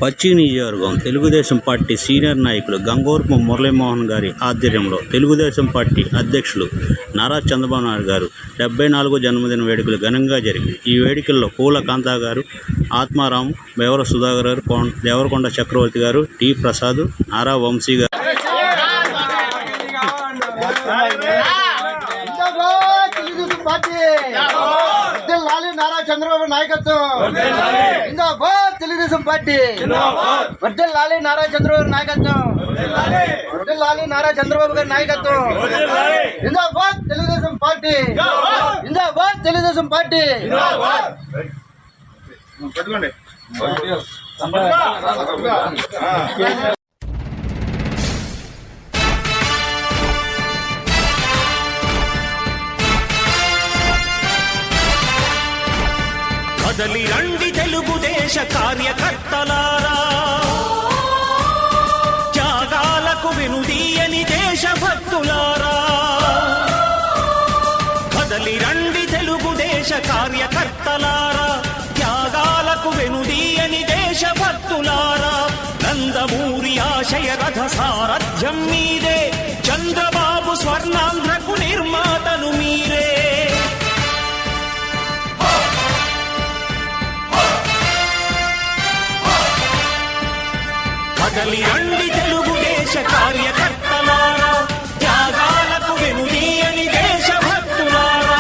పశ్చిమ నియోజకవర్గం Telugu Desam party senior నాయకులు గంగవరపు మురళీమోహన్ గారి ఆధ్వర్యంలో తెలుగుదేశం పార్టీ అధ్యక్షులు నారా చంద్రబాబు నాయుడు గారు 74వ జన్మదిన వేడుకలు ఘనంగా జరిగాయి. ఈ వేడుకల్లో పూల కాంతా గారు, ఆత్మారాం, బేవర సుధాకర్ గారు, దేవరకొండ చక్రవర్తి గారు, టి ప్రసాద్, నారా వంశీ గారు నారా చంద్రబాబు నాయకత్వం జిందాబాద్. తెలుగుదేశం పార్టీ వర్ధిల్లాలి. నారా చంద్రబాబు నాయకత్వం వర్ధిల్లాలి. నారా చంద్రబాబు గారి నాయకత్వం జిందాబాద్. తెలుగుదేశం పార్టీ జిందాబాద్. తెలుగుదేశం పార్టీ కదలి రండి తెలుగుదేశ కార్యకర్తలారా, త్యాగాలకు వెనుదీయని దేశభక్తులారా. కదలి రండి తెలుగుదేశ కార్యకర్తలారా, త్యాగాలకు వెనుదీయని దేశభక్తులారా. నందమూరి ఆశయ రథ సారథ్యం మీదే, చంద్రబాబు స్వర్ణాంధ్రకు నిర్మాతలు మీరే. కదలి రండి తెలుగుదేశ కార్యకర్తలారా, త్యాగాలకు వెనుదీయని దేశభక్తులారా.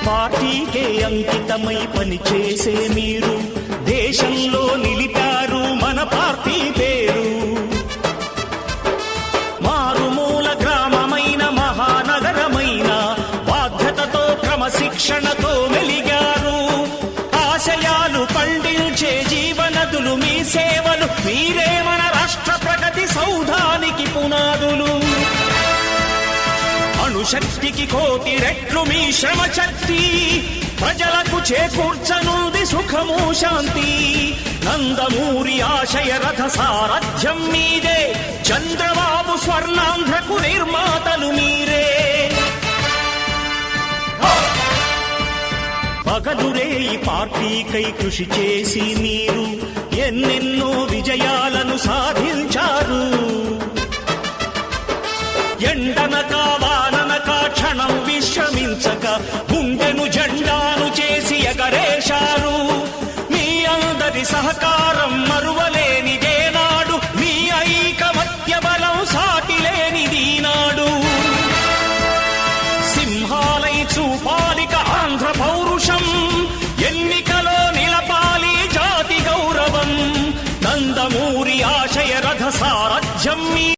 పార్టీకే అంకితమై పనిచేసే మీరు దేశంలో నిలిపారు మన పార్టీ పేరు. మారుమూల గ్రామమైన మహానగరమైన బాధ్యతతో క్రమశిక్షణతో మెలిగారు. ఆశయాలు పండించే జీవనదులు మీ సేవలు, మీరే మన రాష్ట్ర ప్రగతి సౌధానికి పునాదులు. అణుశక్తికి కోటి రెట్లు మీ శ్రమ శక్తి, ప్రజలకు చేకూర్చనుంది సుఖము శాంతి. నందమూరి ఆశయ రథ సారథ్యం మీదే, చంద్రబాబు స్వర్ణాంధ్రకు నిర్మాతలు మీరే. పగలురే ఈ పార్టీకై కృషి చేసి మీరు ఎన్నెన్నో విజయాలను సాధించారు